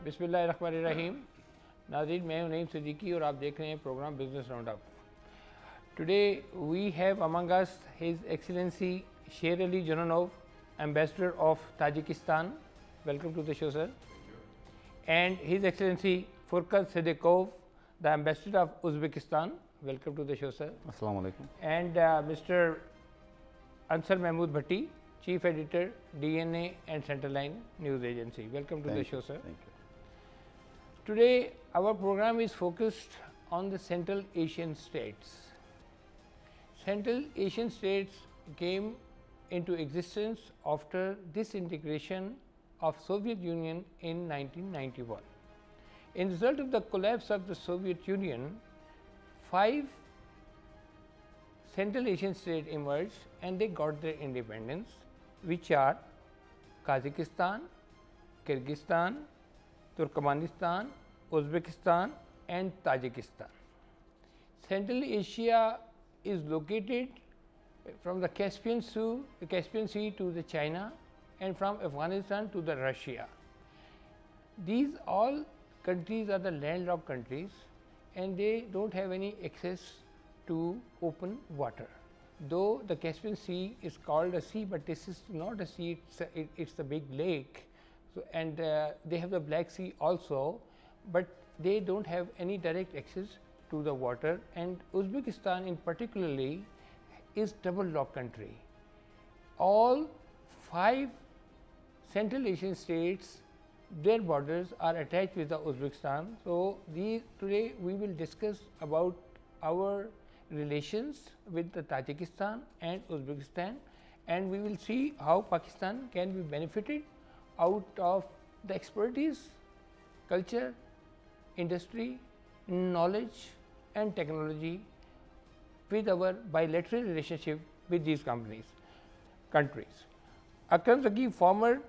बिस्मिल्लाहिर्रहमानिर्रहीम। नाज़रीन, मैं हूं नईम सिद्दीकी और आप देख रहे हैं programme business roundup. Today we have among us his excellency Sherali Jononov, Ambassador of Tajikistan. Welcome to the show, sir. And His Excellency Furqat Sadikov, the Ambassador of Uzbekistan. Welcome to the show, sir. Assalamu alaikum. And Mr. Ansar Mehmood Bhatti, Chief Editor, DNA and Centreline News Agency. Welcome to the show, sir. Thank you. Today, our program is focused on the Central Asian states. Central Asian states came into existence after disintegration of Soviet Union in 1991. In result of the collapse of the Soviet Union, 5 Central Asian states emerged and they got their independence, which are Tajikistan, Kyrgyzstan, Turkmenistan, Uzbekistan and Tajikistan. Central Asia is located from the Caspian Sea to the China, and from Afghanistan to the Russia. These all countries are the landlocked countries and they don't have any access to open water. Though the Caspian Sea is called a sea, but this is not a sea, it's a big lake. So, and they have the Black Sea also, but they don't have any direct access to the water, and Uzbekistan in particularly is double lock country. All 5 Central Asian states, their borders are attached with the Uzbekistan. So, today we will discuss about our relations with the Tajikistan and Uzbekistan, and we will see how Pakistan can be benefited out of the expertise, culture, industry, knowledge and technology with our bilateral relationship with these countries. Akram Zaki, former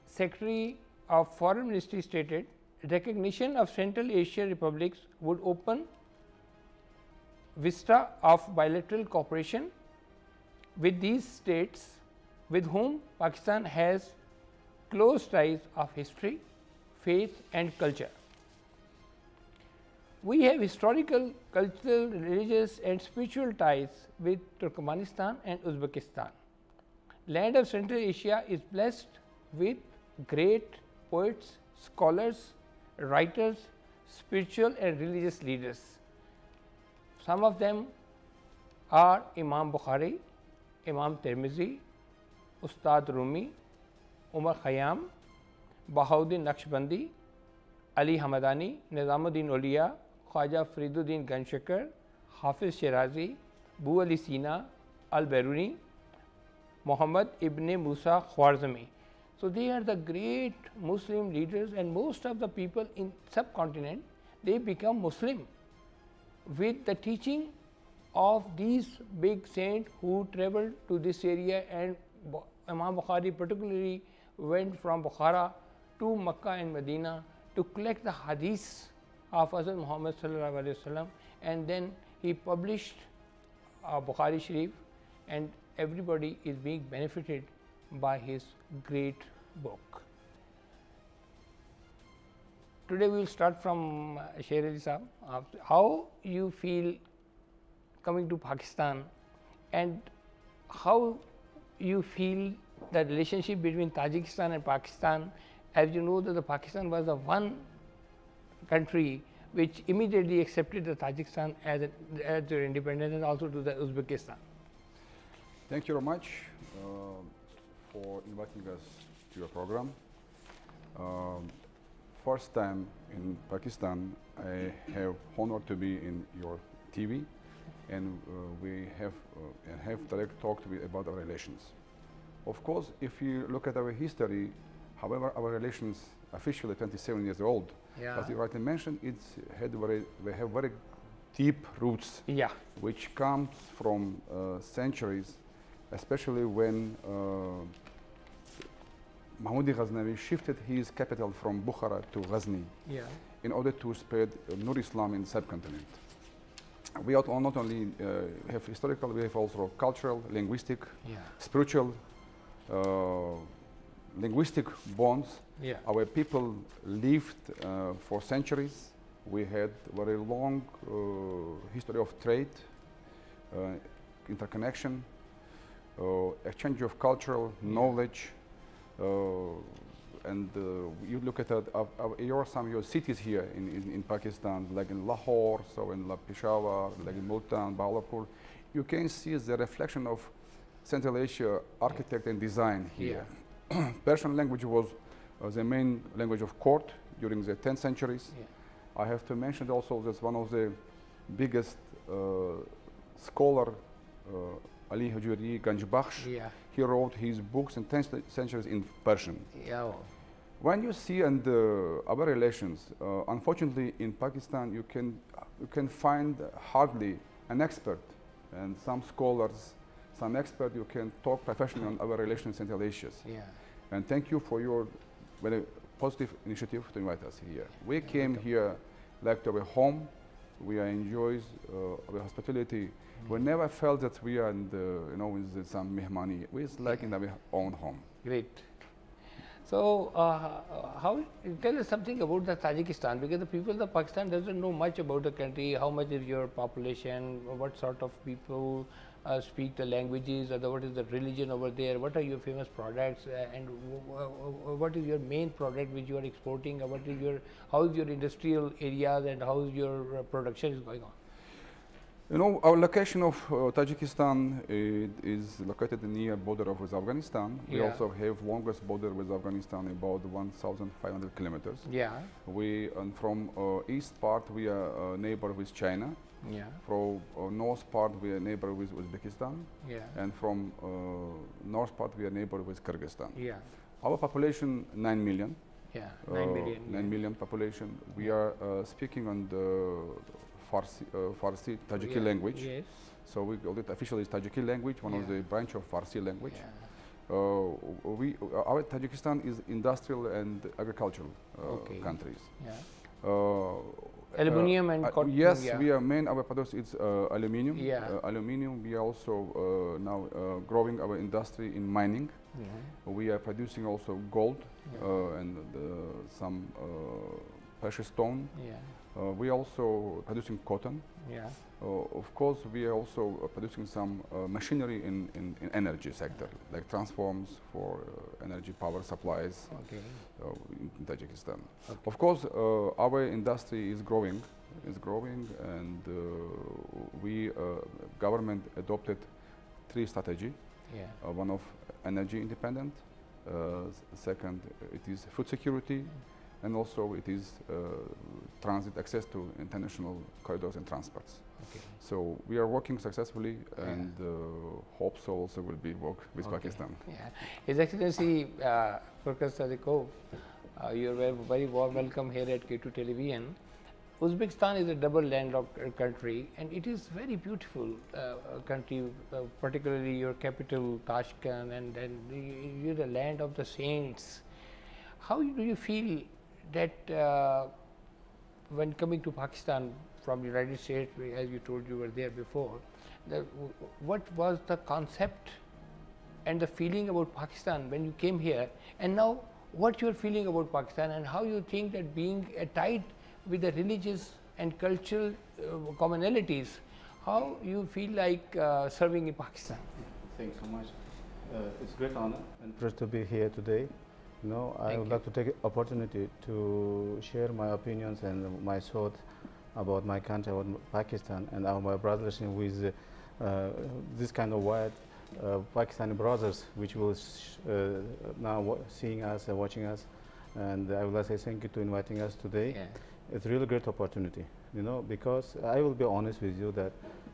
Secretary of Foreign Ministry, stated recognition of Central Asian republics would open vista of bilateral cooperation with these states with whom Pakistan has close ties of history, faith and culture. We have historical, cultural, religious and spiritual ties with Turkmenistan and Uzbekistan. Land of Central Asia is blessed with great poets, scholars, writers, spiritual and religious leaders. Some of them are Imam Bukhari, Imam Tirmizi, Ustad Rumi, Umar Khayyam, Bahauddin Naqshbandi, Ali Hamadani, Nizamuddin Auliya, Khwaja Fariduddin Ganshakar, Hafiz Shirazi, Bu Ali Sina, Al-Biruni, Muhammad ibn Musa Khwarizmi. So, they are the great Muslim leaders, and most of the people in subcontinent, they become Muslim with the teaching of these big saints who traveled to this area, and Imam Bukhari particularly went from Bukhara to Makkah and Medina to collect the hadiths of Hazrat Muhammad sallallahu alaihi wasallam, and then he published Bukhari Sharif, and everybody is being benefited by his great book. Today we will start from Sherali Sahab. How you feel coming to Pakistan, and how you feel the relationship between Tajikistan and Pakistan, as you know that the Pakistan was the one country which immediately accepted the Tajikistan as their independence, and also to the Uzbekistan. Thank you very much for inviting us to your program. First time in Pakistan, I have honor to be in your TV, and we have direct talk about our relations. Of course, if you look at our history, however, our relations officially 27 years old. Yeah. As you rightly mentioned, we have very deep roots, yeah, which comes from centuries, especially when Mahmud Ghaznavi shifted his capital from Bukhara to Ghazni, yeah, in order to spread Nur Islam in the subcontinent. We not only have historical, we have also cultural, linguistic, yeah, spiritual linguistic bonds. Yeah. Our people lived for centuries. We had very long history of trade, interconnection, exchange of cultural knowledge, and you look at some of your cities here in Pakistan, like in Lahore, so in Peshawar, like in Multan, Bahawalpur, you can see the reflection of Central Asia architect and design here. Yeah. Persian language was the main language of court during the 10th centuries. Yeah. I have to mention also that one of the biggest scholar, Ali Hujuri Ganjbakhsh, yeah. He wrote his books in 10th centuries in Persian. Yeah. When you see and our relations, unfortunately in Pakistan you can find hardly an expert, and some scholars, some expert you can talk professionally on our relations in Central Asia. Yeah. And thank you for your very positive initiative to invite us here. We came here like to our home. We enjoy our hospitality. We never felt that we are in with some mehmani. We like in our own home. Great. So, tell us something about the Tajikistan, because the people of Pakistan doesn't know much about the country. How much is your population? What sort of people speak the languages? Or what is the religion over there? What are your famous products? And what is your main product which you are exporting? Or how is your industrial areas and how is your production is going on? You know, our location of Tajikistan is located near border with Afghanistan. Yeah. We also have longest border with Afghanistan, about 1,500 kilometers. Yeah. And from east part we are neighbor with China. Yeah. From north part we are neighbor with Uzbekistan. Yeah. And from north part we are neighbor with Kyrgyzstan. Yeah. Our population 9 million. Yeah. 9 million. 9 million population. We are speaking on the Farsi Tajiki language. Yes. So we call it officially Tajiki language, one of the branch of Farsi language. Yeah. Our Tajikistan is industrial and agricultural countries. Yeah. Aluminium and cotton. Yes, we are main our products is aluminium. Yeah. Aluminium. We are also now growing our industry in mining. Mm-hmm. We are producing also gold and some precious stone. Yeah. We are also producing cotton. Yeah. Of course, we are also producing some machinery in energy sector, like transformers for energy power supplies in Tajikistan. Okay. Of course, our industry is growing, and we government adopted 3 strategy. Yeah. One of energy independent, second it is food security. And also it is transit access to international corridors and transports. Okay. So we are working successfully, and hope so also will be work with Pakistan. Yeah. His Excellency Furqat Sadikov, you are very warm welcome here at Kay2 Television. Uzbekistan is a double landlocked country, and it is very beautiful country, particularly your capital Tashkent, and you're the land of the saints. How do you feel that when coming to Pakistan from the United States, as you told you were there before, what was the concept and the feeling about Pakistan when you came here, and now what you are feeling about Pakistan, and how you think that being tied with the religious and cultural commonalities, how you feel like serving in Pakistan? Thanks so much. It's a great honor and pleasure to be here today. You know, I would like to take the opportunity to share my opinions and my thoughts about my country, about Pakistan, and my brothers with this kind of wide Pakistani brothers, which will now seeing us and watching us. And I would like to say thank you to inviting us today. Yeah. It's a really great opportunity, you know, because I will be honest with you that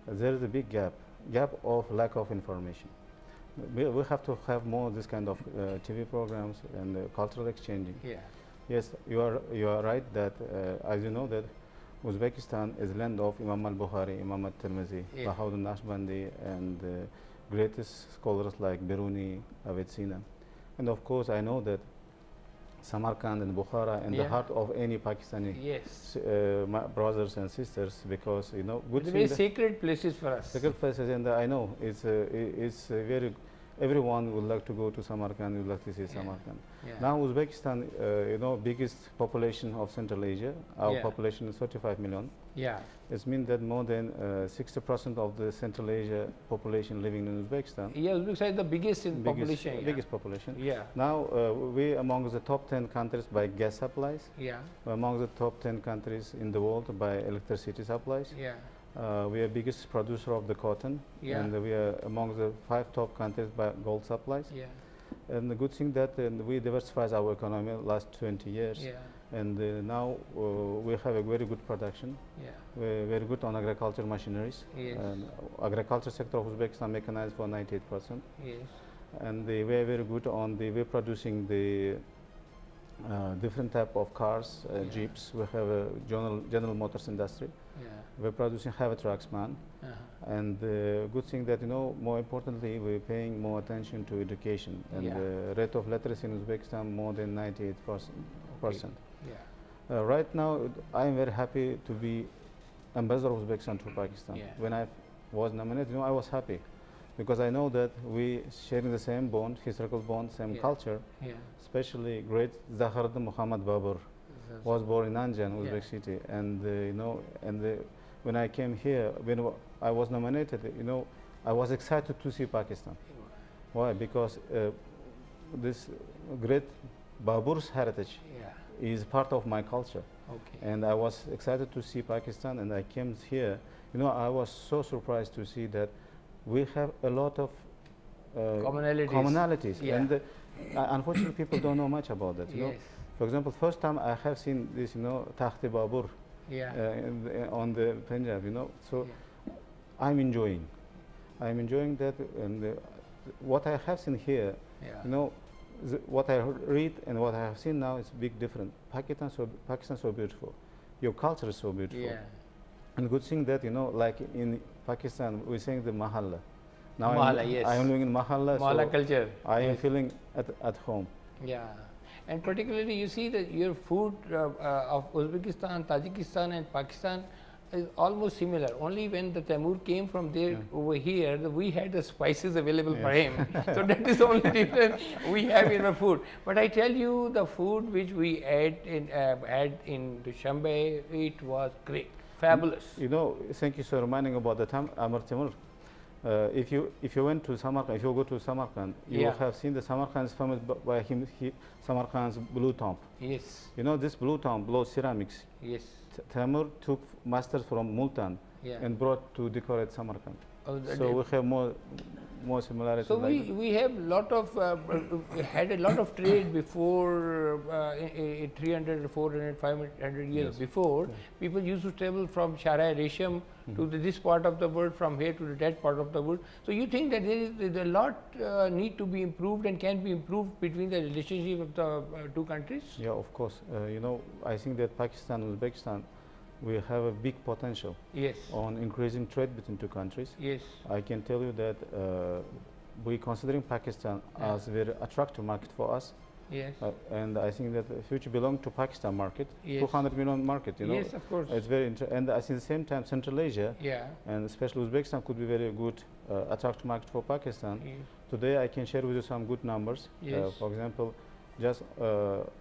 there is a big gap of lack of information. We have to have more this kind of TV programs and cultural exchanging. Yeah. Yes, you are right that as you know that Uzbekistan is land of Imam al-Bukhari, Imam al-Tirmizi, Bahauddin Naqshbandi, and greatest scholars like Biruni, Avicenna. And of course, I know that Samarkand and Bukhara in the heart of any Pakistani my brothers and sisters, because you know good very sacred places for us. Sacred places, and I know it's very everyone would like to go to Samarkand, would like to see Samarkand. Now Uzbekistan, you know, biggest population of Central Asia. Our population is 35 million. Yeah. It means that more than 60% of the Central Asia population living in Uzbekistan. Yeah, Uzbekistan is the biggest in population. Biggest population. Yeah. Now we among the top 10 countries by gas supplies. Yeah. We're among the top 10 countries in the world by electricity supplies. Yeah. We are biggest producer of the cotton. Yeah. And we are among the 5 top countries by gold supplies. Yeah. And the good thing that we diversified our economy last 20 years. Yeah. And now we have a very good production. Yeah. We're very good on agriculture machineries. Yes. And agriculture sector of Uzbekistan mechanized for 98%. Yes. And we're very good on we're producing the different type of cars, jeeps. We have a General Motors industry. Yeah. We're producing heavy trucks, man. And the good thing that, you know, more importantly, we're paying more attention to education. And the rate of literacy in Uzbekistan more than 98%. Yeah. Right now, I am very happy to be ambassador of Uzbekistan to Pakistan. Yeah. When I was nominated, you know, I was happy because I know that we sharing the same bond, historical bond, same culture. Yeah. Especially great Zahardin Muhammad Babur was born in Anjan, Uzbek city, and you know, and when I came here, when I was nominated, you know, I was excited to see Pakistan. Why? Because this great Babur's heritage is part of my culture. Okay. And I was excited to see Pakistan, and I came here. You know, I was so surprised to see that we have a lot of commonalities. Yeah. And unfortunately, people don't know much about that. You know? For example, first time I have seen this, you know, Takhti Babur on the Punjab, you know. So I'm enjoying that, and what I have seen here, you know, what I read and what I have seen now is big different. Pakistan so beautiful. Your culture is so beautiful. Yeah. And good thing that, you know, like in Pakistan, we're saying the mahalla. Now Mahalla, I'm living in mahalla. Mahalla so culture. I am feeling at home. Yeah. And particularly, you see that your food of Uzbekistan, Tajikistan and Pakistan is almost similar. Only when the Taimur came from there over here, we had the spices available for him. So that is the only difference we have in our food. But I tell you, the food which we had in Dushanbe, it was great, fabulous. You know, thank you for reminding about the Amir Timur. If you went to Samarkand, if you go to Samarkand, you will have seen the Samarkand is famous by Samarkand's blue tomb. Yes. You know this blue tomb, blue ceramics. Yes. Timur took masters from Multan and brought to decorate Samarkand. Oh, so we have more similarities. So we have lot of had a lot of trade before 300, 400, 500 years before. People used to travel from Sharai Resham to this part of the world, from here to that part of the world. So you think that there is a lot need to be improved and can be improved between the relationship of the two countries? Yeah, of course. You know, I think that Pakistan and Uzbekistan, we have a big potential on increasing trade between two countries. Yes. I can tell you that we considering Pakistan as a very attractive market for us. Yes. And I think that the future belongs to Pakistan market, yes. 200 million market, you know. Yes, of course. It's very and I think at the same time Central Asia and especially Uzbekistan could be very good attractive market for Pakistan. Yes. Today I can share with you some good numbers. Yes. For example, just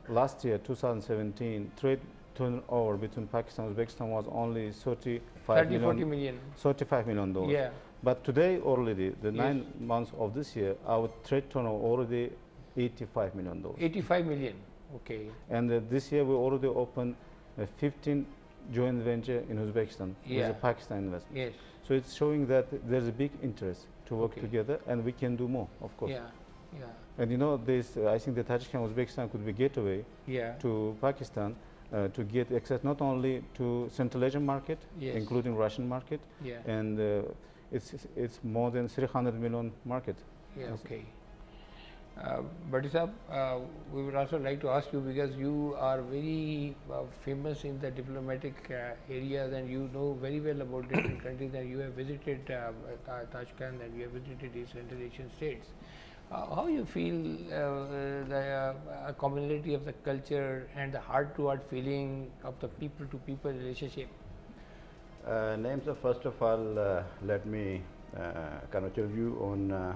last year, 2017, trade turnover between Pakistan and Uzbekistan was only 35 million. $35 million. Yeah. But today already, the 9 months of this year, our trade turnover already $85 million. 85 million, okay. And this year we already opened 15 joint venture in Uzbekistan with the Pakistan investment. Yes. So it's showing that there's a big interest to work together, and we can do more, of course. Yeah. Yeah. And you know, this I think the Tajikistan and Uzbekistan could be gateway to Pakistan to get access not only to Central Asian market, including Russian market, and it's more than 300 million market. Yeah. Okay. Bhatti Sahab, we would also like to ask you, because you are very famous in the diplomatic areas and you know very well about different countries, and you have visited Tashkent and you have visited these Central Asian states. How you feel the commonality of the culture and the heart-to-heart feeling of the people-to-people relationship? Naeem, so first of all, let me congratulate you on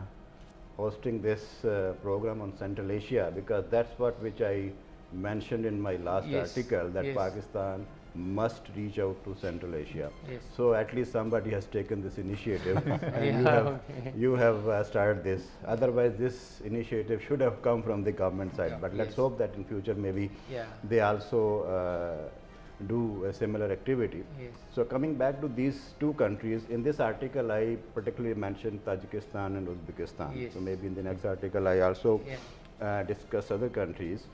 hosting this program on Central Asia, because that's what which I mentioned in my last article, that Pakistan must reach out to Central Asia. So at least somebody has taken this initiative and you have started this. Otherwise this initiative should have come from the government side, but let's hope that in future maybe they also do a similar activity. So coming back to these two countries, in this article I particularly mentioned Tajikistan and Uzbekistan. So maybe in the next article I also discuss other countries.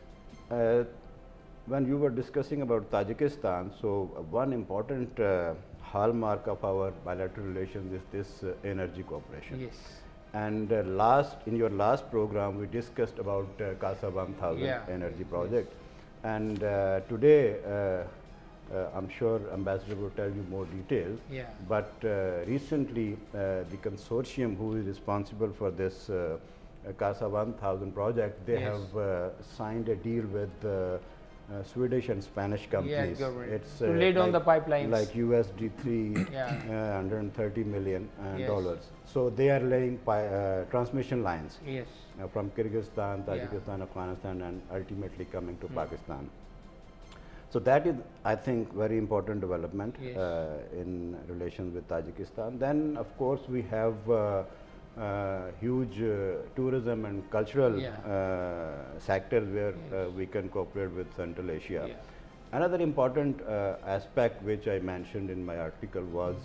When you were discussing about Tajikistan, so one important hallmark of our bilateral relations is this energy cooperation. And in your last program, we discussed about CASA 1000 energy project. And today, I'm sure Ambassador will tell you more details. But recently, the consortium who is responsible for this CASA 1000 project, they have signed a deal with Swedish and Spanish companies. It's to lay down the pipelines. Like USD $330 million dollars. So they are laying transmission lines from Kyrgyzstan, Tajikistan, Afghanistan, and ultimately coming to Pakistan. So that is, I think, very important development in relations with Tajikistan. Then, of course, we have huge tourism and cultural sectors where we can cooperate with Central Asia. Another important aspect which I mentioned in my article was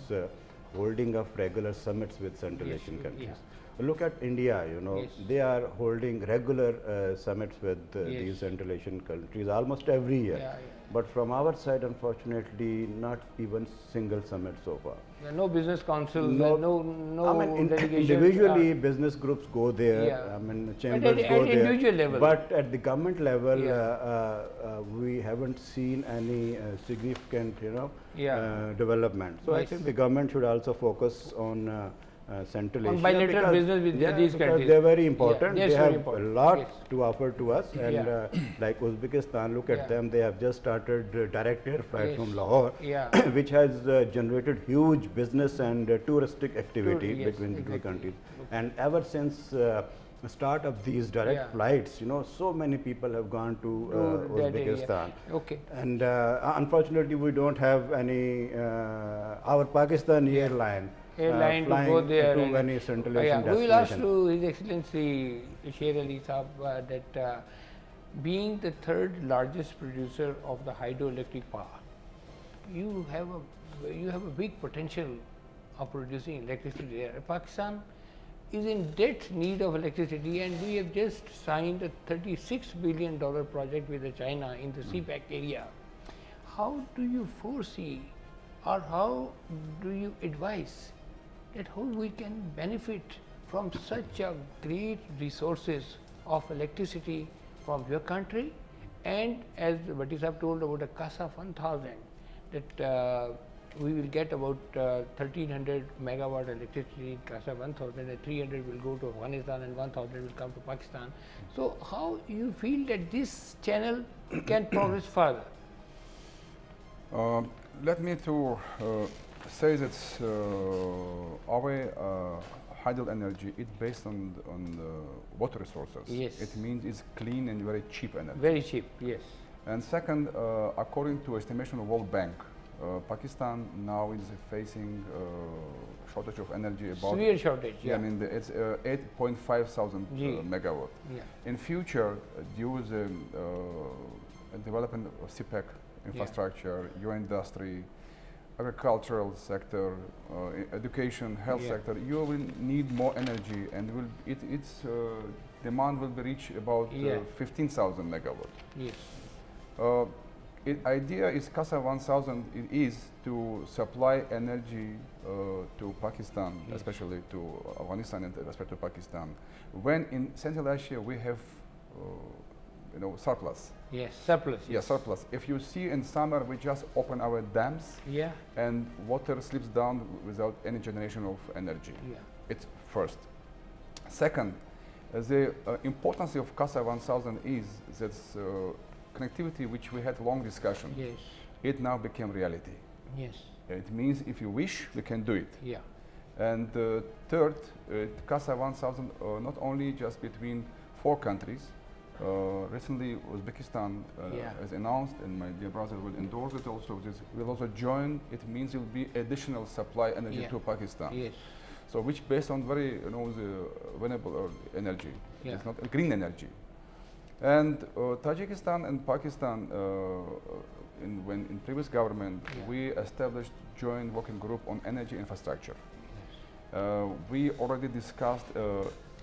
holding of regular summits with Central Asian countries. Look at India, you know, they are holding regular summits with these Central Asian countries almost every year. But from our side, unfortunately, not even single summit so far. No business council, no I mean, individually business groups go there, I mean, chambers go there. Individual level. But at the government level, we haven't seen any significant, development. So I think the government should also focus on Central Asia, bilateral business with these countries. They're very important. They have a lot to offer to us, and like Uzbekistan, look at them. They have just started direct air flight from Lahore, which has generated huge business and touristic activity between the two countries. And ever since the start of these direct flights, so many people have gone to Uzbekistan. And unfortunately, we don't have any our Pakistani airline to go there. To any Central Asian we will ask to His Excellency Sherali Sahab that being the third largest producer of the hydroelectric power, you have a big potential of producing electricity there. Pakistan is in dead need of electricity, and we have just signed a $36 billion project with China in the CPEC area. How do you foresee, or how do you advise that how we can benefit from such a great resources of electricity from your country? And as Bhatti Sahab told about the CASA 1000, that we will get about 1300 megawatt electricity in CASA 1000, and 300 will go to Afghanistan and 1000 will come to Pakistan. So how you feel that this channel can progress further? Let me to say that our hydro energy is based on water resources. It means it's clean and very cheap energy. Very cheap, yes. And second, according to estimation of World Bank, Pakistan now is facing shortage of energy. About severe shortage. I mean, it's 8.5 thousand megawatt. In future, due to the development of CPEC infrastructure, your industry, agricultural sector, education, health sector, you will need more energy, and its demand will be reach about 15,000 megawatt. Idea is CASA 1000 is to supply energy to Pakistan, especially to Afghanistan and especially to Pakistan. When in Central Asia we have surplus. Surplus. Surplus. If you see in summer, we just open our dams, and water slips down without any generation of energy. It's first. Second, the importance of CASA 1000 is that connectivity, which we had long discussion. It now became reality. It means if you wish, we can do it. And third, CASA 1000 not only just between 4 countries. Recently, Uzbekistan has announced, and my dear brother will endorse it also. This will also join. It means it will be additional supply energy to Pakistan. Yes. So, which based on very the renewable energy. It's not green energy. And Tajikistan and Pakistan, in previous government, we established joint working group on energy infrastructure. We already discussed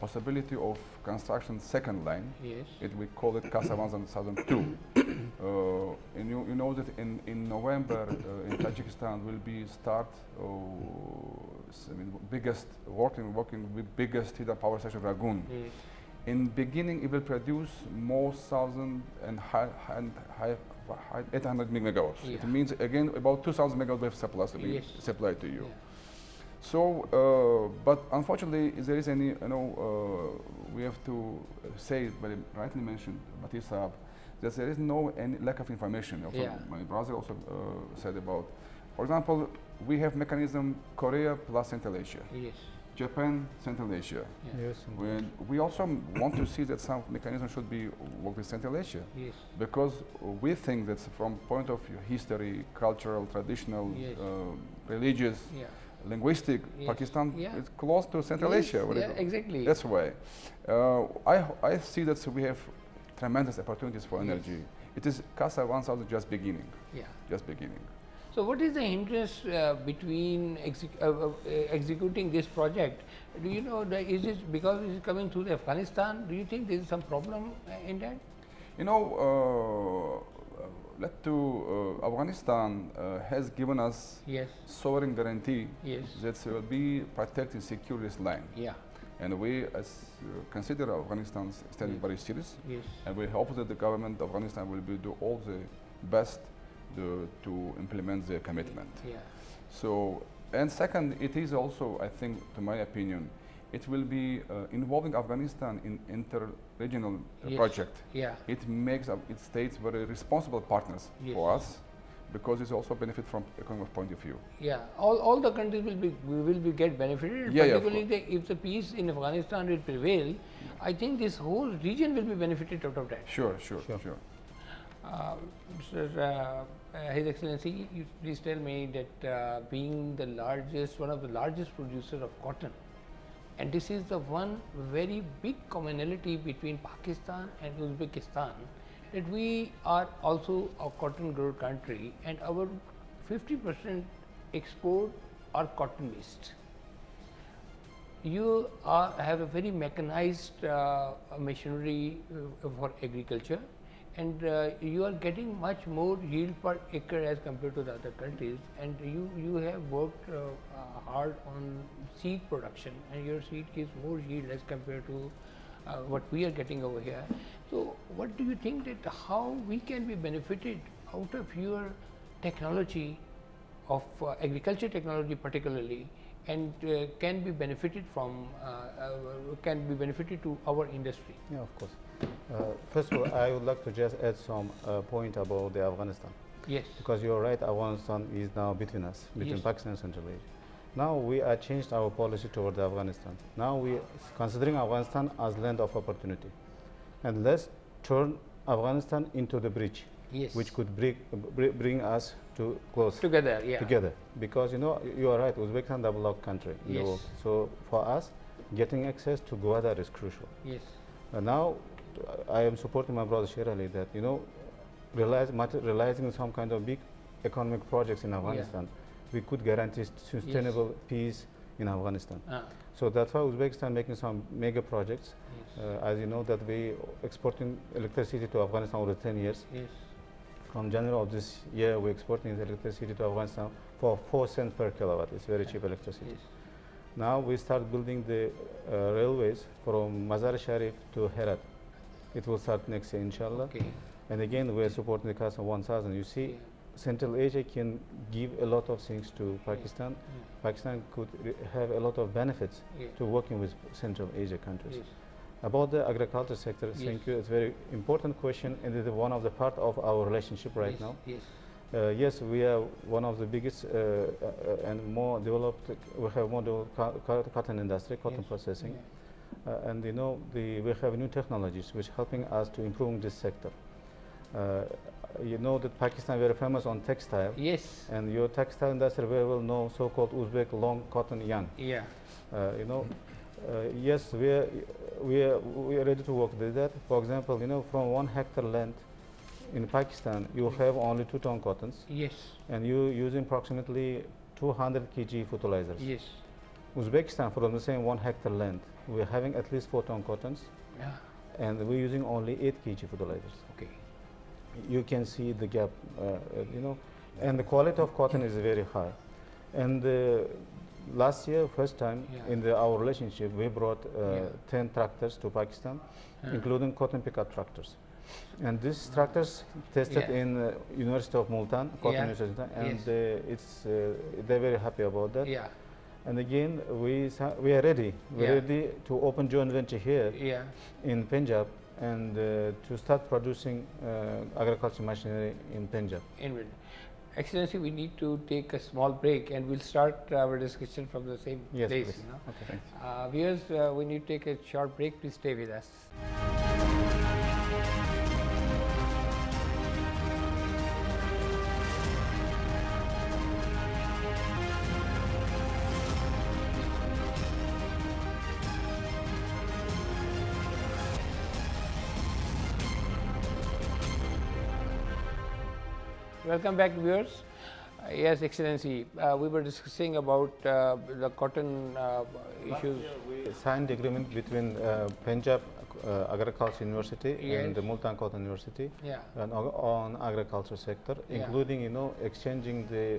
possibility of construction second line. Yes. We call it CASA 1002. And you know that in November in Tajikistan will be start biggest working with biggest hydropower station Ragun. Yes. In beginning, it will produce more 800 megawatts. It means again about 2,000 megawatts we have supplied to you. Yeah. So, but unfortunately, there is any, we have to say, very rightly mentioned, Bhatti Saab, that there is no any lack of information. Also, my brother also said about, for example, we have mechanism Korea plus Central Asia. Yes. Japan, Central Asia. Yes. When we also want to see that some mechanism should be work with Central Asia. Yes. Because we think that from point of view history, cultural, traditional, religious, linguistic, Pakistan is close to Central Asia. Exactly. That's why. I see that we have tremendous opportunities for energy. It is CASA 1000 just beginning. Just beginning. So what is the interest between executing this project? Do you know, is it because it is coming through Afghanistan? Do you think there is some problem in that? You know, Afghanistan has given us sovereign guarantee that will be protecting secure this line. And we consider Afghanistan standing very serious. And we hope that the government of Afghanistan will do all the best to implement their commitment. So, and second, it is also, I think, to my opinion, it will be involving Afghanistan in inter-regional project. It makes it states very responsible partners for us, because it's also benefit from economic point of view. All the countries will be get benefited. Particularly if the peace in Afghanistan will prevail, I think this whole region will be benefited out of that. Sure. His Excellency, you please tell me that being one of the largest producers of cotton, and this is the one very big commonality between Pakistan and Uzbekistan, that we are also a cotton grower country, and our 50% export are cotton based. You have a very mechanized machinery for agriculture, and you are getting much more yield per acre as compared to the other countries, and you have worked hard on seed production, and your seed gives more yield as compared to what we are getting over here. So what do you think that how we can be benefited out of your technology of agriculture technology particularly, and can be benefited from to our industry? Yeah, of course. First of all, I would like to just add some point about the Afghanistan. Yes. Because you're right, Afghanistan is now between us, between Pakistan and Central Asia. Now we are changed our policy toward Afghanistan. Now we considering Afghanistan as land of opportunity, and let's turn Afghanistan into the bridge, which could bring us to close together. Together, because you are right, Uzbekistan developed country in the world. So for us, getting access to Gwadar is crucial. Now I am supporting my brother Sherali that realizing some kind of big economic projects in Afghanistan, we could guarantee sustainable peace in Afghanistan. So that's why Uzbekistan making some mega projects. As you know, that we exporting electricity to Afghanistan over 10 years. From January of this year, we're exporting electricity to Afghanistan for 4 cents per kilowatt. It's very cheap electricity. Now we start building the railways from Mazar Sharif to Herat. It will start next year, inshallah. And again, we're supporting the CASA 1000. You see, Central Asia can give a lot of things to Pakistan. Pakistan could have a lot of benefits to working with Central Asia countries. About the agriculture sector, thank you. It's a very important question, and it is one of the part of our relationship right now. Yes, we are one of the biggest and more developed. We have more developed cotton industry, cotton processing, and you know we have new technologies which helping us to improve this sector. You know that Pakistan is very famous on textile. Yes. And your textile industry very well know so-called Uzbek long cotton yarn. Yeah. You know, yes, we are ready to work with that. For example, you know, from 1 hectare land in Pakistan, you have only 2 ton cottons. Yes. And you using approximately 200 kg fertilizers. Yes. Uzbekistan, from the same 1 hectare land, we are having at least 4 ton cottons. Yeah. And we're using only 8 kg fertilizers. Okay. You can see the gap, you know, and the quality of cotton is very high. And last year, first time in our relationship, we brought 10 tractors to Pakistan, including cotton pickup tractors. And these tractors tested in University of Multan, Cotton University, and they're very happy about that. Yeah. And again, we are ready. We're ready to open joint venture here in Punjab and to start producing agriculture machinery in Punjab. Excellency, we need to take a small break and we'll start our discussion from the same place. Please. You know? Okay. Viewers, we need to take a short break. Please stay with us. Welcome back, viewers. Yes, Excellency, we were discussing about the cotton issues. We signed the agreement between Punjab Agriculture University and the Multan Cotton University on agriculture sector, including, you know, exchanging the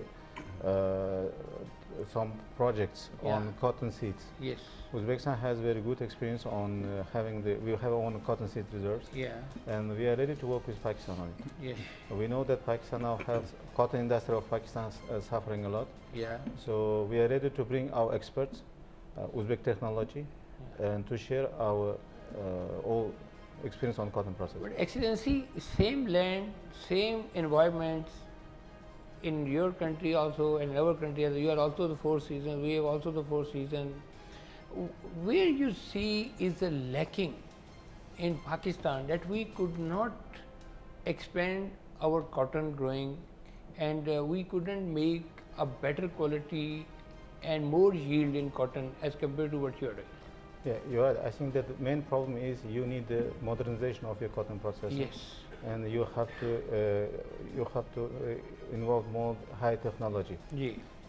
some projects on cotton seeds. Yes. Uzbekistan has very good experience on we have our own cotton seed reserves. And we are ready to work with Pakistan on it. Yes. We know that Pakistan now has cotton industry of Pakistan suffering a lot. So we are ready to bring our experts, Uzbek technology, and to share our all experience on cotton process. But Excellency, same land, same environments in your country also, and in our country, you are also the 4 seasons, we have also the 4 seasons. Where you see is the lacking in Pakistan that we could not expand our cotton growing and we couldn't make a better quality and more yield in cotton as compared to what you are doing? Yeah, you are. I think that the main problem is you need the modernization of your cotton processing. Yes. And you have to involve more high technology.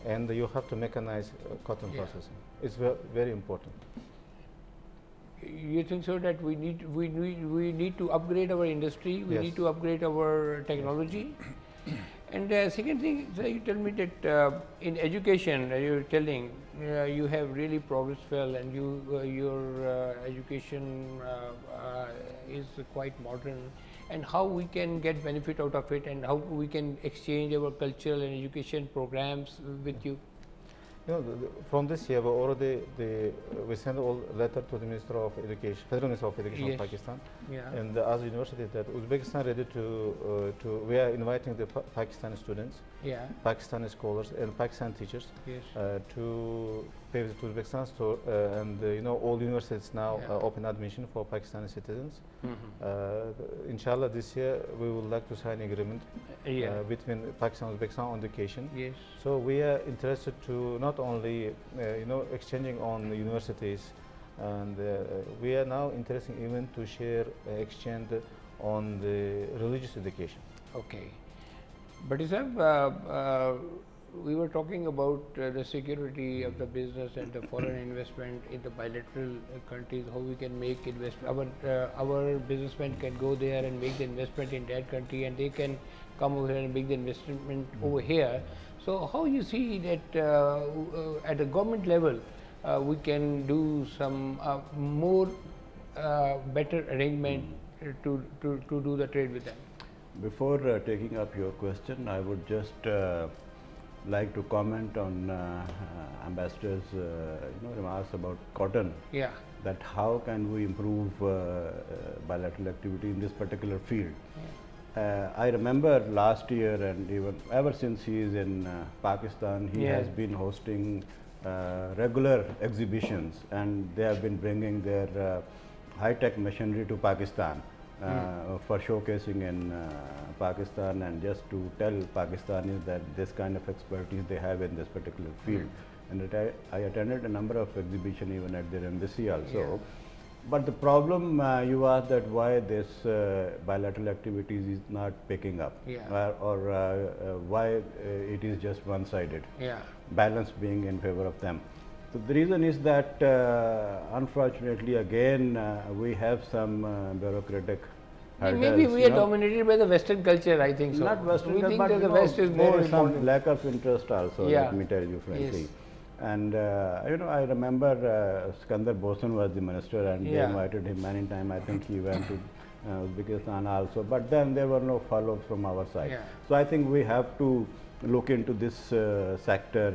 And you have to mechanize cotton processing. It's very important. You think so that we need to upgrade our industry, we need to upgrade our technology? And second thing, so you tell me that in education, you're telling you have really progressed well, and your education is quite modern, and how we can get benefit out of it, and how we can exchange our cultural and education programs with you? You know, from this year, we already we sent all letter to the Minister of Education, Federal Minister of Education of Pakistan, and as university that Uzbekistan ready to we are inviting the Pakistani students, Pakistani scholars, and Pakistani teachers to pay visit to Uzbekistan. So and you know, all universities now open admission for Pakistani citizens. Inshallah, this year we would like to sign agreement between Pakistan and Uzbekistan on education. So we are interested to not only you know, exchanging on universities, and we are now interested even to share exchange on the religious education. Okay, but we were talking about the security of the business and the foreign investment in the bilateral countries, how we can make investment. Our businessmen can go there and make the investment in that country, and they can come over here and make the investment over here. So how you see that at the government level we can do some more better arrangement to do the trade with them? Before taking up your question, I would just like to comment on Ambassador's remarks about cotton. That how can we improve bilateral activity in this particular field. I remember last year, and even ever since he is in Pakistan, he has been hosting regular exhibitions, and they have been bringing their high-tech machinery to Pakistan for showcasing in Pakistan, and just to tell Pakistanis that this kind of expertise they have in this particular field. And I attended a number of exhibitions even at their embassy also. But the problem you asked that why this bilateral activities is not picking up, or why it is just one-sided, balance being in favor of them. So the reason is that unfortunately again we have some bureaucratic hurdles. Maybe we are dominated by the Western culture, I think so. Not Western culture, but the West is more there is some lack of interest also, let me tell you frankly. Yes. And I remember Skandar Bosan was the minister, and they invited him many times. I think he went to Uzbekistan also, but then there were no follow-ups from our side. So I think we have to look into this sector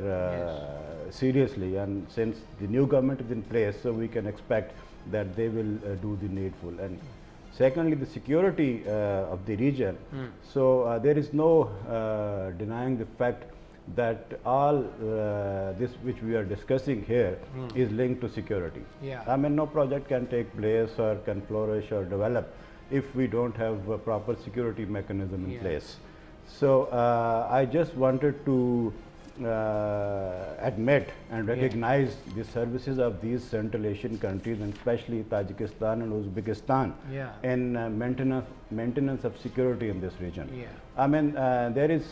seriously, and since the new government is in place, so we can expect that they will do the needful. And secondly, the security of the region. So there is no denying the fact that all this which we are discussing here is linked to security. I mean, no project can take place or can flourish or develop if we don't have a proper security mechanism in place. So I just wanted to admit and recognize the services of these Central Asian countries, and especially Tajikistan and Uzbekistan, in maintenance of security in this region. I mean, there is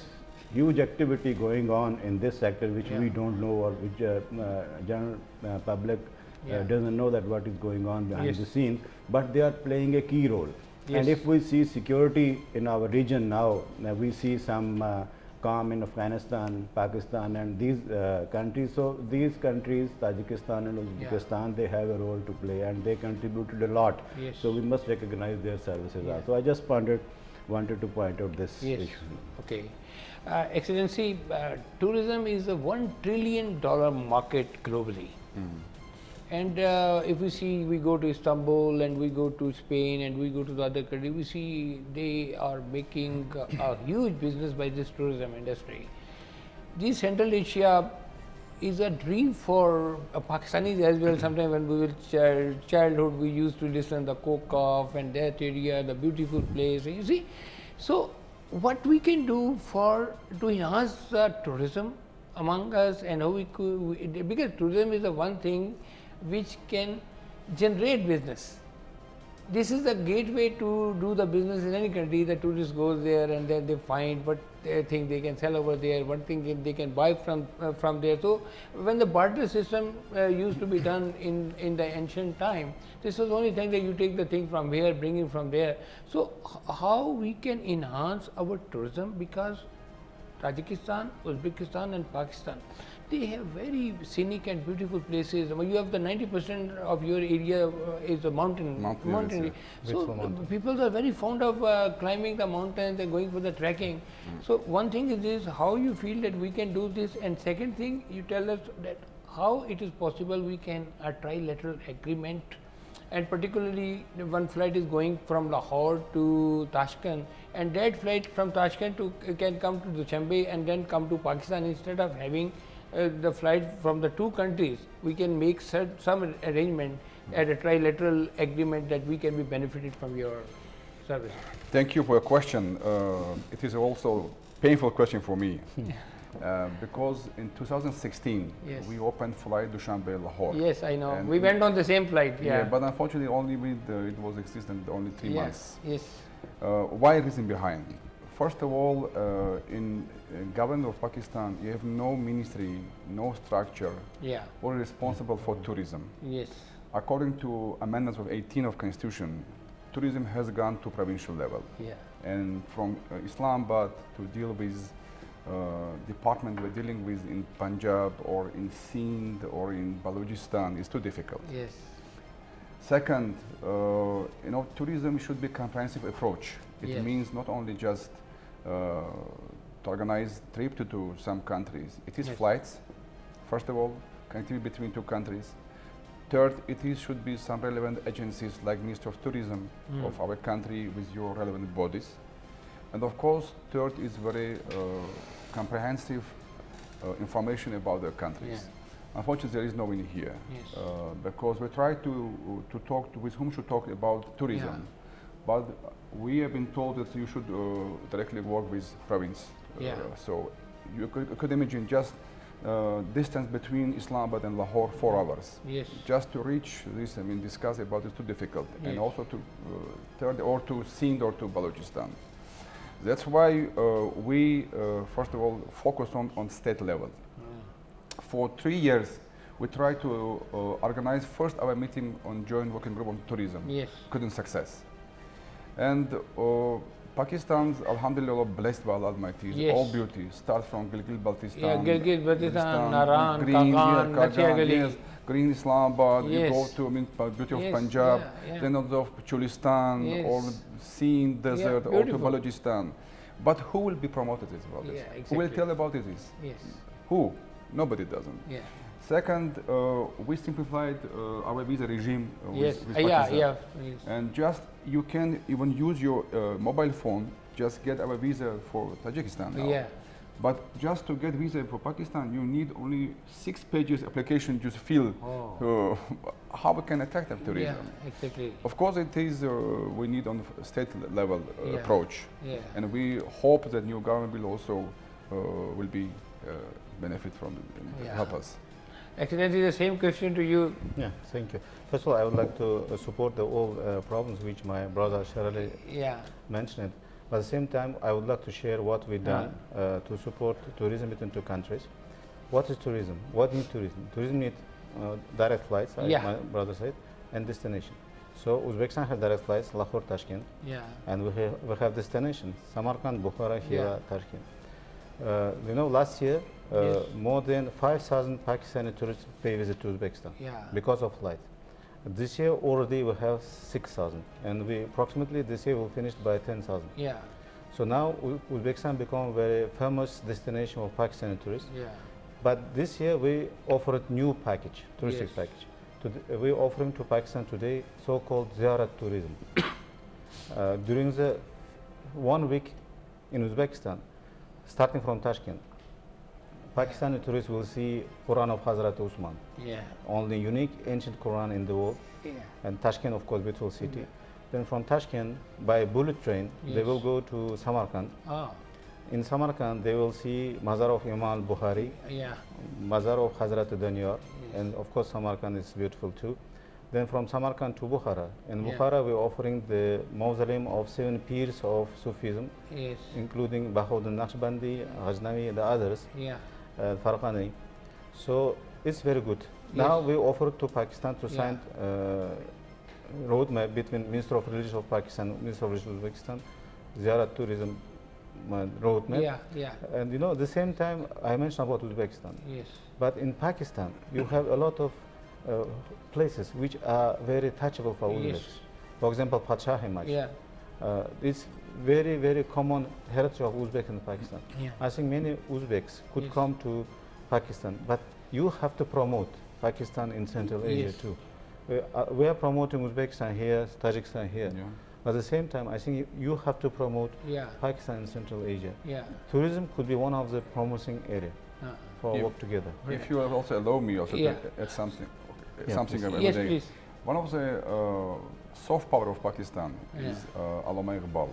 huge activity going on in this sector which we don't know, or which general public doesn't know that what is going on behind the scenes, but they are playing a key role. And if we see security in our region now, we see some calm in Afghanistan, Pakistan and these countries. So these countries, Tajikistan and Uzbekistan, they have a role to play, and they contributed a lot. So we must recognize their services also. I just wanted to point out this issue. Okay. Excellency, tourism is a $1 trillion market globally. And if we see, we go to Istanbul and we go to Spain and we go to the other countries, we see they are making a huge business by this tourism industry. This Central Asia is a dream for Pakistanis as well. Sometimes when we were childhood, we used to listen to the Kokaf and that area, the beautiful place. You see, so what we can do to enhance tourism among us, and how we could, because tourism is the one thing which can generate business. This is the gateway to do the business in any country. The tourist goes there and then they find what they think they can sell over there, what thing they can buy from there. So when the barter system used to be done in the ancient time, this was the only thing that you take the thing from here, bring it from there. So how we can enhance our tourism, because Tajikistan, Uzbekistan and Pakistan, they have very scenic and beautiful places. You have the 90% of your area is a mountain area. So people are very fond of climbing the mountains and going for the trekking. So one thing is this, how you feel that we can do this, and second thing, you tell us that how it is possible we can a trilateral agreement, and particularly one flight is going from Lahore to Tashkent, and that flight from Tashkent can come to Dushanbe and then come to Pakistan. Instead of having the flight from the two countries, we can make some arrangement at a trilateral agreement that we can be benefited from your service. Thank you for your question. It is also a painful question for me. Because in 2016 we opened flight Dushanbe Lahore. Yes, I know. We went on the same flight. Yeah, but unfortunately only with it was existent only 3 months. Yes. Why reason behind? First of all, in government of Pakistan, you have no ministry, no structure, or responsible for tourism. Yes. According to amendments of 18 of Constitution, tourism has gone to provincial level. And from Islamabad to deal with department we're dealing with in Punjab or in Sindh or in Balochistan is too difficult. Yes. Second, tourism should be a comprehensive approach. It means not only just to organize trip to some countries. It is flights, first of all, connectivity between two countries. Third, should be some relevant agencies like Ministry of Tourism of our country with your relevant bodies. And of course, third is very comprehensive information about the countries. Yeah. Unfortunately, there is no one here. Yes. Because we try to talk with whom should talk about tourism. Yeah. But we have been told that you should directly work with province. Yeah. So you could imagine just distance between Islamabad and Lahore 4 hours. Yes. Just to reach this, I mean, discuss about it is too difficult. Yes. And also to third or to Sindh or to Balochistan. That's why we first of all focus on state level. For 3 years, we tried to organize first our meeting on joint working group on tourism. Yes. Couldn't success. And Pakistan's, alhamdulillah, blessed by Allah Almighty, yes. All beauty, start from Gilgit-Baltistan. Yeah, Gilgit-Baltistan, Naran, Kagan, yes, green Islamabad, yes. You go to beauty of Punjab, then of Chulistan, yes. Or Sindh desert, or to Balochistan. But who will be promoted about this? Exactly. Who will tell about this? Yes. Who? Nobody doesn't. Yeah. Second, we simplified our visa regime with Pakistan. Yes. And just you can even use your mobile phone, just get our visa for Tajikistan now. Yeah. But just to get visa for Pakistan, you need only 6 pages application just fill. Oh. How we can attack that tourism? Yeah, exactly. Of course, it is we need on state level approach. Yeah. And we hope that new government will also will be benefit from it, help us. Excellency, the same question to you. Yeah, thank you. First of all, I would like to support the all problems which my brother Sherali mentioned. But at the same time, I would like to share what we've done to support tourism between 2 countries. What is tourism? What needs tourism? Tourism needs direct flights, as my brother said, and destination. So Uzbekistan has direct flights, Lahore, Tashkent, and we have destinations, Samarkand, Bukhara, Hira, Tashkent. You know, last year, more than 5,000 Pakistani tourists pay visit to Uzbekistan because of flight. This year already we have 6,000, and we approximately this year will finish by 10,000. Yeah. So now Uzbekistan become a very famous destination of Pakistani tourists. Yeah. But this year we offered new package, touristic package. We are offering to Pakistan today so-called Ziyarat tourism. During the 1 week in Uzbekistan, starting from Tashkent, Pakistani tourists will see Quran of Hazrat Usman. Yeah. Only unique ancient Quran in the world. Yeah. And Tashkent, of course, beautiful city. Yeah. Then from Tashkent, by bullet train, they will go to Samarkand. Oh. In Samarkand, they will see Mazar of Imam al-Bukhari, Mazar of Hazrat Danyar, and of course Samarkand is beautiful too. Then from Samarkand to Bukhara. In Bukhara, we are offering the mausoleum of 7 peers of Sufism, including Bahauddin Naqshbandi, Ghaznavi, and the others, Farqani. So it's very good. Now we offer to Pakistan to sign roadmap between Minister of Religion of Pakistan, Minister of Religion of Uzbekistan, Ziyarat tourism roadmap. And you know, at the same time, I mentioned about Uzbekistan. Yes. But in Pakistan, you have a lot of places which are very touchable for Uzbeks. Yes. For example, Patshahi. Yeah. It's very, very common heritage of Uzbek in Pakistan. Yeah. I think many Uzbeks could come to Pakistan, but you have to promote Pakistan in Central Asia too. We are promoting Uzbekistan here, Tajikistan here. Yeah. But at the same time, I think you have to promote Pakistan in Central Asia. Yeah. Tourism could be one of the promising areas for work together. If you will also allow me also to add something, Yes, please. One of the soft power of Pakistan is Allama Iqbal.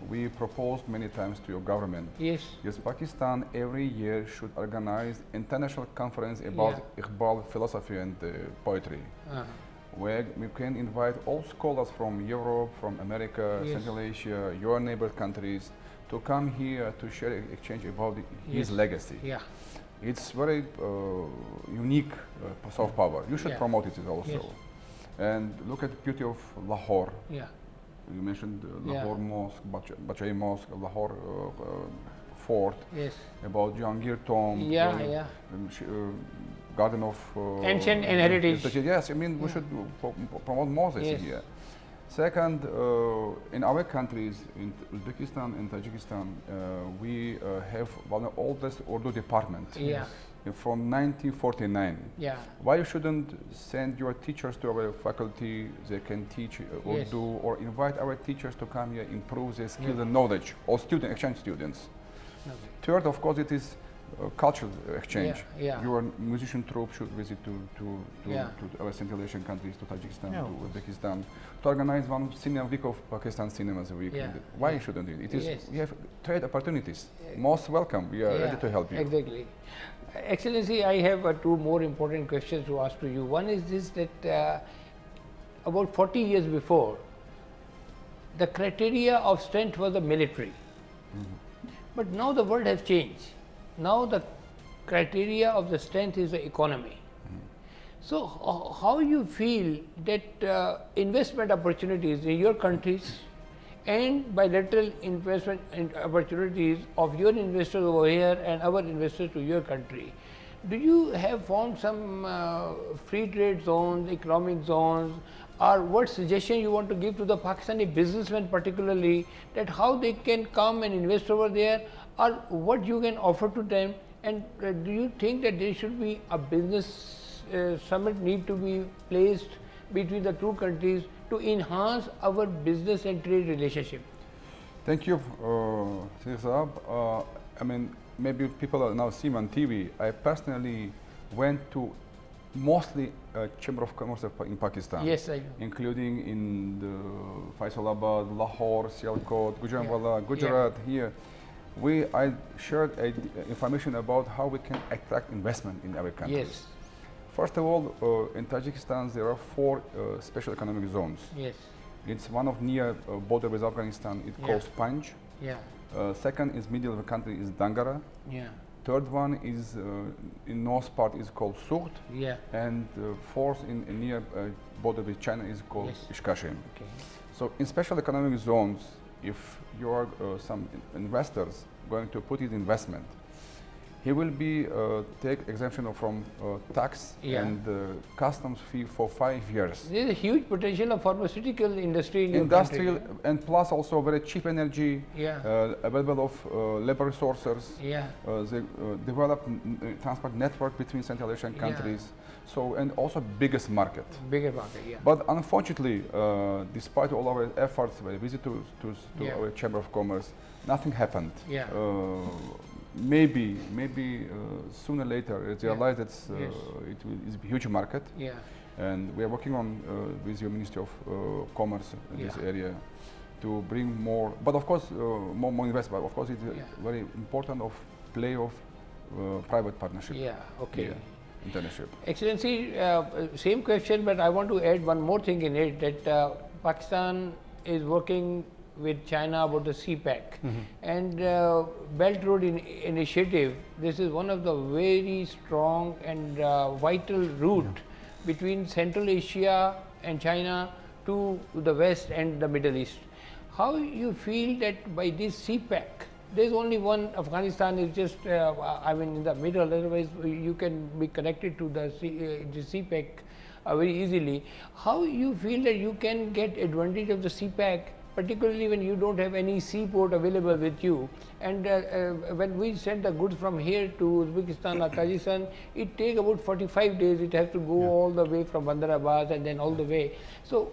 We proposed many times to your government. Yes, Pakistan every year should organize international conference about Iqbal philosophy and poetry. Where we can invite all scholars from Europe, from America, Central Asia, your neighbor countries, to come here to share, exchange about his legacy. Yeah. It's very unique soft power. You should promote it also. Yes. And look at the beauty of Lahore. Yeah. You mentioned Lahore Mosque, Bachai Mosque, Lahore Fort. Yes. About Jahangir Tomb. Garden of ancient and heritage. Yes, I mean we should promote more this here. Second, in our countries, in Uzbekistan and Tajikistan, we have one of the oldest Urdu departments. Yeah. From 1949. Yeah. Why you shouldn't send your teachers to our faculty? They can teach Urdu, or invite our teachers to come here, improve their skills and knowledge, or exchange students. Okay. Third, of course, it is cultural exchange. Yeah. Your musician troupe should visit to our Central Asian countries, to Tajikistan, to Uzbekistan, to organize one cinema week of Pakistan cinemas a week. Why shouldn't it? It is, we have trade opportunities. Most welcome. We are ready to help you. Exactly. Excellency, I have two more important questions to ask to you. One is this, that about 40 years before, the criteria of strength was the military. But now the world has changed. Now the criteria of the strength is the economy. So how you feel that investment opportunities in your countries and bilateral investment opportunities of your investors over here and our investors to your country, do you have found some free trade zones, economic zones, or what suggestion you want to give to the Pakistani businessmen particularly, that how they can come and invest over there, or what you can offer to them? And do you think that there should be a business summit need to be placed between the two countries to enhance our business and trade relationship? Thank you, Saab. I mean, maybe people are now seeing on TV. I personally went to mostly Chamber of Commerce in Pakistan. Yes, I know. Including in the Faisalabad, Lahore, Sialkot, Gujranwala, Gujarat, here. I shared information about how we can attract investment in our countries. Yes. First of all, in Tajikistan there are 4 special economic zones. Yes. It's one of near border with Afghanistan. It calls Panj. Yeah. Second is middle of the country is Dangara. Yeah. Third one is in north part is called Surt. Yeah. And fourth in near border with China is called Ishkashim. Okay. So in special economic zones, if you are some investors going to put his investment, he will be take exemption from tax and customs fee for 5 years. There is a huge potential of pharmaceutical industry in industrial your country. And plus also very cheap energy, available of labor resources. They develop transport network between Central Asian countries. So, and also biggest market. Bigger market, But unfortunately, despite all our efforts, we visit to our Chamber of Commerce, nothing happened. Maybe sooner or later it's realized that it is a huge market. And we are working on with your Ministry of Commerce in this area to bring more. But of course, more investment. Of course, it's very important of play of private partnership. Internship. Excellency, same question, but I want to add one more thing in it, that Pakistan is working with China about the CPEC and Belt Road Initiative. This is one of the very strong and vital route between Central Asia and China to the West and the Middle East. How you feel that by this CPEC, there is only one, Afghanistan is just, I mean, in the middle, otherwise you can be connected to the CPEC very easily. How you feel that you can get advantage of the CPEC, particularly when you don't have any seaport available with you? And when we send the goods from here to Uzbekistan or Tajikistan, it takes about 45 days. It has to go all the way from Bandar Abbas and then all the way. So,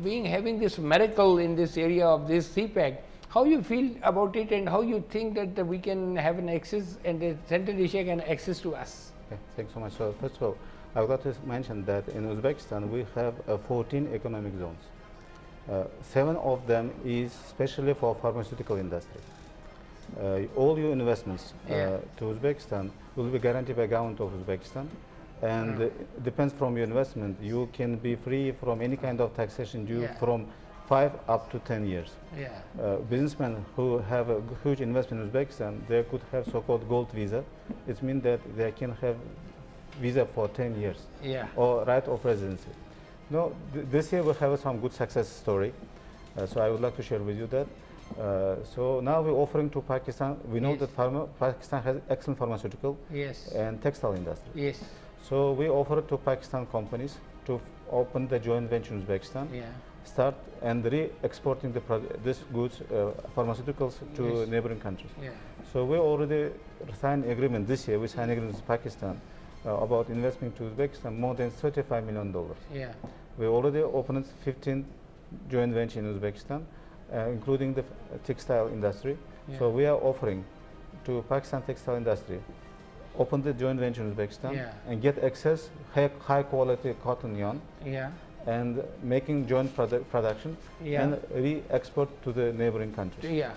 having this miracle in this area of this CPEC, how you feel about it, and how you think that we can have an access and Central Asia can access to us? Okay, thanks so much. So first of all, I would like to mention that in Uzbekistan we have 14 economic zones. 7 of them is especially for pharmaceutical industry. All your investments to Uzbekistan will be guaranteed by government of Uzbekistan, and depends from your investment. You can be free from any kind of taxation due from 5 up to 10 years. Businessmen who have a huge investment in Uzbekistan, they could have so-called gold visa. It means that they can have visa for 10 years or right of residency. No, this year we have some good success story. So I would like to share with you that. So now we're offering to Pakistan. We know that Pakistan has excellent pharmaceutical and textile industry. So we offer to Pakistan companies to open the joint venture in Uzbekistan start and re-exporting these goods, pharmaceuticals, to neighboring countries. Yeah. So we already signed agreement this year. We signed agreement with Pakistan about investment to Uzbekistan more than $35 million. Yeah. We already opened 15 joint ventures in Uzbekistan, including the textile industry. Yeah. So we are offering to Pakistan textile industry, open the joint venture in Uzbekistan, Yeah. and get access high quality cotton yarn, Yeah. and making joint production, Yeah. and re-export to the neighboring countries. Yeah.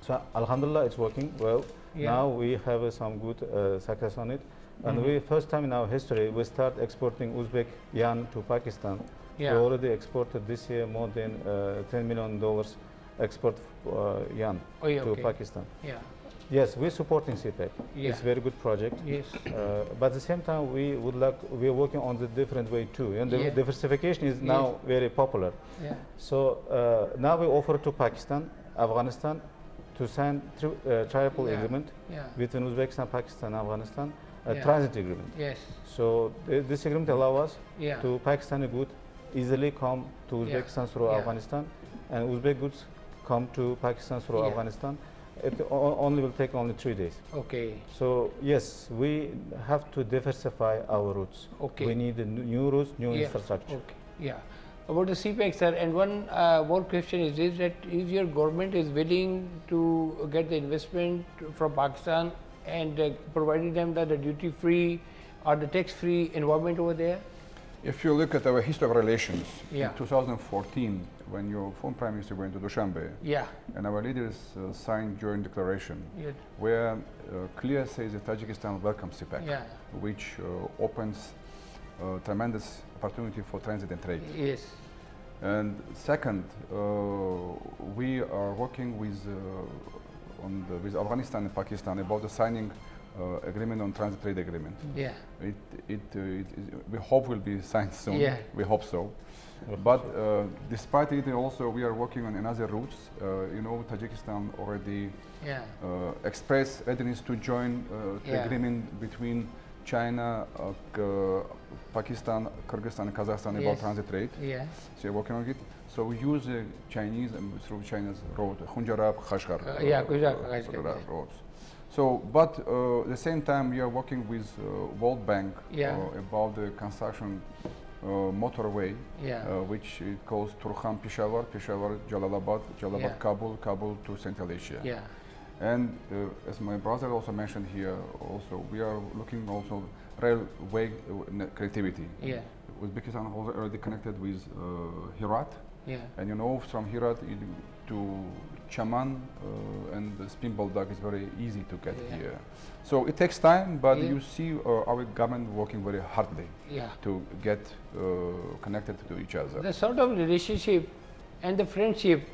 So Alhamdulillah, it's working well. Yeah. Now we have some good success on it. And we first time in our history we start exporting Uzbek yarn to Pakistan. Yeah. We already exported this year more than $10 million export yarn Oh, yeah, to okay. Pakistan. Yeah. Yes, we're supporting CPEC. Yeah. It's a very good project. Yes. But at the same time, we're working on the different way too. And the Yeah. diversification is now very popular. Yeah. So now we offer to Pakistan, Afghanistan, to sign triple agreement Yeah. between Uzbekistan, Pakistan, Afghanistan, a Yeah. transit agreement. Yes. So this agreement allows us Yeah. to Pakistani goods easily come to Uzbekistan through Yeah. Afghanistan, and Uzbek goods come to Pakistan through Yeah. Afghanistan. It only will take only 3 days. Okay. So yes, we have to diversify our routes. Okay. We need new routes, new Yeah. infrastructure. Okay. Yeah. About the CPEC, sir, and one more question is this: that if your government is willing to get the investment from Pakistan and providing them the duty-free or the tax-free environment over there? If you look at our history of relations, Yeah. in 2014, when your former Prime Minister went to Dushanbe, Yeah. and our leaders signed joint declaration, Yeah. where clear says that Tajikistan welcomes CPEC, Yeah. which opens tremendous opportunity for transit and trade. Yes. And second, we are working with with Afghanistan and Pakistan about the signing agreement on transit trade agreement. Yeah. We hope will be signed soon. Yeah. We hope so. But despite it, also we are working on another routes. You know, Tajikistan already Yeah. expressed readiness to join the Yeah. agreement between China, Pakistan, Kyrgyzstan, and Kazakhstan about Yes. transit trade. Yeah. So we're working on it. So we use Chinese through China's road, Khunjarab, Khashgar Yeah, Khashgar. roads. So, but at the same time, we are working with World Bank Yeah. about the construction motorway, Yeah. which it calls Turkhan Peshawar, Peshawar Jalalabad, Jalalabad Yeah. Kabul, Kabul to Central Asia. Yeah. And as my brother also mentioned here, also we are looking also railway connectivity. Yeah. Uzbekistan is already connected with Herat, Yeah. and you know from Herat to Chaman and the Spin Baldak is very easy to get Yeah. here. So it takes time, but Yeah. you see our government working very hardly Yeah. to get connected to each other. The sort of relationship and the friendship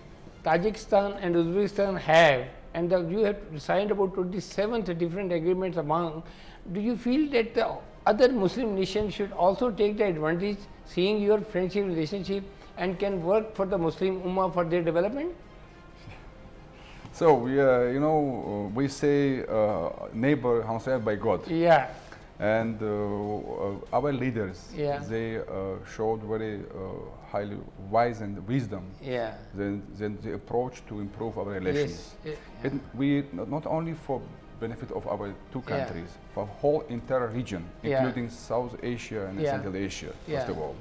Tajikistan and Uzbekistan have, and you have signed about 27 different agreements among, do you feel that the other Muslim nations should also take the advantage seeing your friendship relationship and can work for the Muslim Ummah for their development? So we, you know, we say neighbor hamsaye by God. Yeah. And our leaders, Yeah. they showed very highly wise and wisdom. Yeah. Then the approach to improve our relations. Yes. We not only for benefit of our two Yeah. countries, for whole entire region, Yeah. including South Asia and Yeah. Central Asia, Yeah. first of all.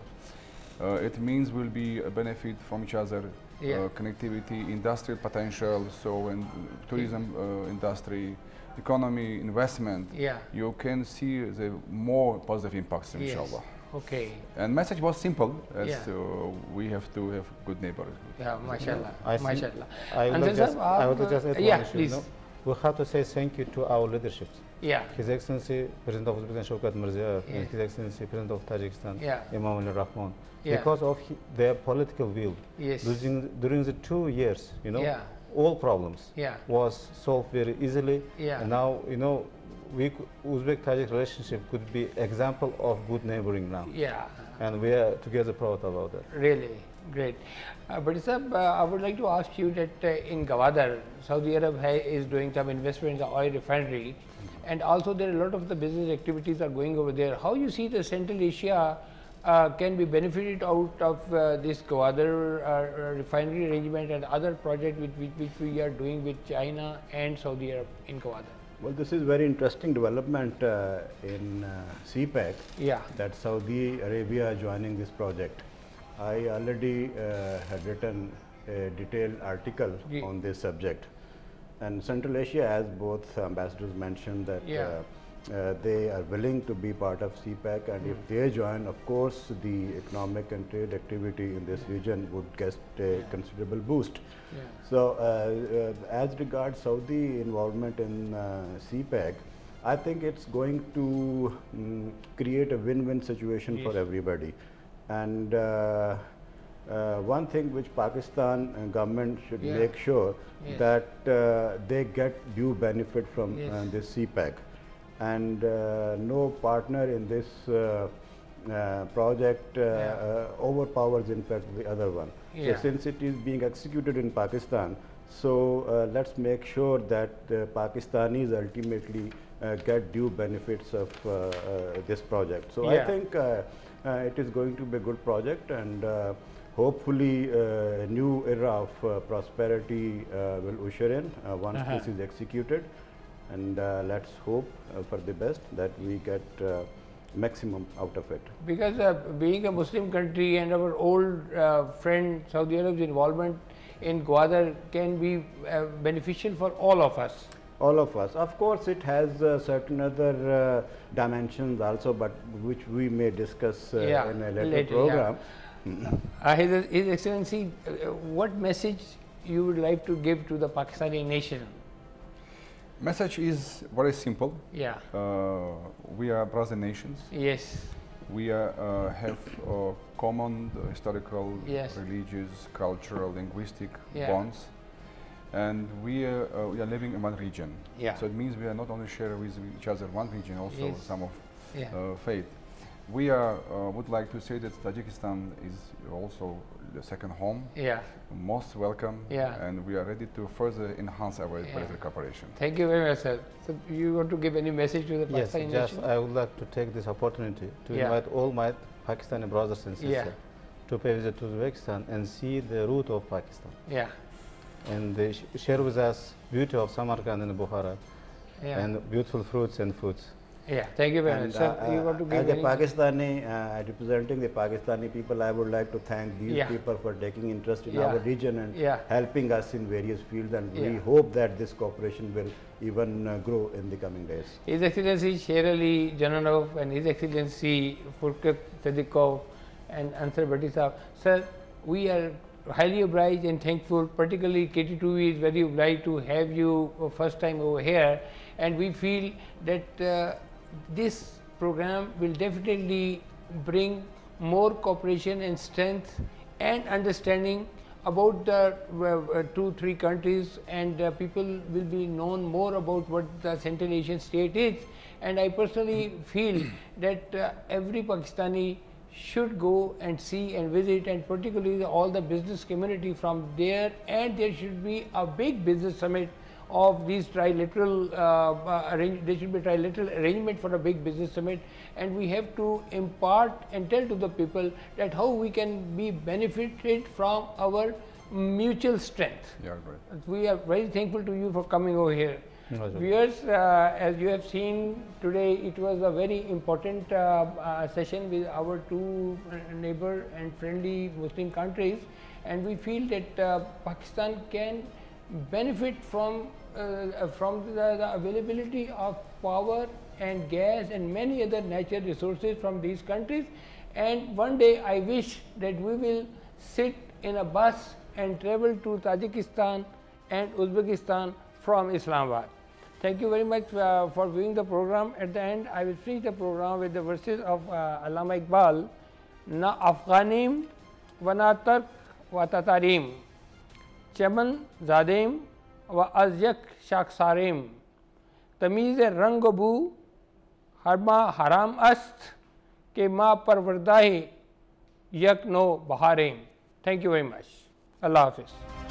It means we'll be a benefit from each other. Yeah. Connectivity, industrial potential, so in tourism industry, economy, investment, Yeah. you can see the more positive impacts, Yes. inshallah. Okay. And message was simple, as Yeah. we have to have good neighbors. Yeah, mashallah. I think Mashallah. I would Ansar like just, sahab, I would just add yeah, one issue. please. You know, we have to say thank you to our leadership. Yeah. His Excellency President of Uzbekistan Shavkat Mirziyoyev Yeah. and His Excellency President of Tajikistan Yeah. Imam Ali Rahman. Yeah. Because of their political will, Yes. during the 2 years, you know, Yeah. all problems Yeah. was solved very easily. Yeah. And now, you know, Uzbek-Tajik relationship could be example of good neighboring now. Yeah. And we are together proud about that. Really great. But sir, I would like to ask you that in Gwadar, Saudi Arab is doing some investment in the oil refinery, and also there are a lot of the business activities are going over there. How you see the Central Asia can be benefited out of this Gwadar refinery arrangement and other projects which we are doing with China and Saudi Arab in Gwadar? Well, this is very interesting development in CPEC, Yeah. that Saudi Arabia joining this project. I already had written a detailed article Yeah. on this subject. And Central Asia, as both ambassadors mentioned, that Yeah. they are willing to be part of CPEC, and if they join, of course, the economic and trade activity in this region would get a considerable boost. Yeah. So, as regards Saudi involvement in CPEC, I think it's going to create a win-win situation Yes. for everybody. And one thing which Pakistan government should Yeah. make sure Yes. that they get due benefit from Yes. this CPEC, and no partner in this project overpowers in fact the other one. Yeah. So since it is being executed in Pakistan, so let's make sure that the Pakistanis ultimately get due benefits of this project. So Yeah. I think it is going to be a good project, and hopefully a new era of prosperity will usher in once this is executed. And let's hope for the best that we get maximum out of it. Because being a Muslim country and our old friend Saudi Arab's involvement in Gwadar can be beneficial for all of us. All of us. Of course, it has certain other dimensions also, but which we may discuss Yeah, in a later later, program. His Excellency, what message you would like to give to the Pakistani nation? Message is very simple. Yeah. We are brother nations. Yes. We have common historical, Yes. religious, cultural, linguistic Yeah. bonds, and we are living in one region. Yeah. So it means we are not only share with each other one region, also Yes. some of Yeah. faith. We would like to say that Tajikistan is also the second home, Yeah. most welcome, Yeah. and we are ready to further enhance our bilateral cooperation. Thank you very much, sir. So, you want to give any message to the Yes, Pakistani just nation? I would like to take this opportunity to Yeah. invite all my Pakistani brothers and sisters Yeah. to pay visit to Uzbekistan and see the root of Pakistan, Yeah. and they share with us beauty of Samarkand and Bukhara, Yeah. and beautiful fruits and foods. Yeah. Thank you very And much, sir. You want to give as a any? Pakistani, representing the Pakistani people, I would like to thank these Yeah. people for taking interest in Yeah. our region and Yeah. helping us in various fields, and we Yeah. hope that this cooperation will even grow in the coming days. His Excellency Sherali, Jononov, and His Excellency Furqat, Sadikov, and Ansar Bhatti sahab. Sir, we are highly obliged and thankful, particularly Kay2 is very obliged to have you first time over here, and we feel that this program will definitely bring more cooperation and strength and understanding about the 2-3 countries, and people will be known more about what the Central Asian state is. And I personally feel that every Pakistani should go and see and visit, and particularly all the business community from there, and there should be a big business summit of these trilateral there should be trilateral arrangement for a big business summit, and we have to impart and tell to the people that how we can be benefited from our mutual strength. Yeah, great. We are very thankful to you for coming over here. No, sir. Viewers, as you have seen today, it was a very important session with our two neighbor and friendly Muslim countries, and we feel that Pakistan can benefit from the availability of power and gas and many other natural resources from these countries. And one day I wish that we will sit in a bus and travel to Tajikistan and Uzbekistan from Islamabad. Thank you very much for viewing the program. At the end, I will finish the program with the verses of Allama Iqbal. Na Afghanim wa na Tark wa Tatarim Chaman Zadim wa Azyak Shaksarim Tamiz Rang Bu Harma Haram Ast Ke Ma Parvardahi Yak No Baharim. Thank you very much. Allah Hafiz.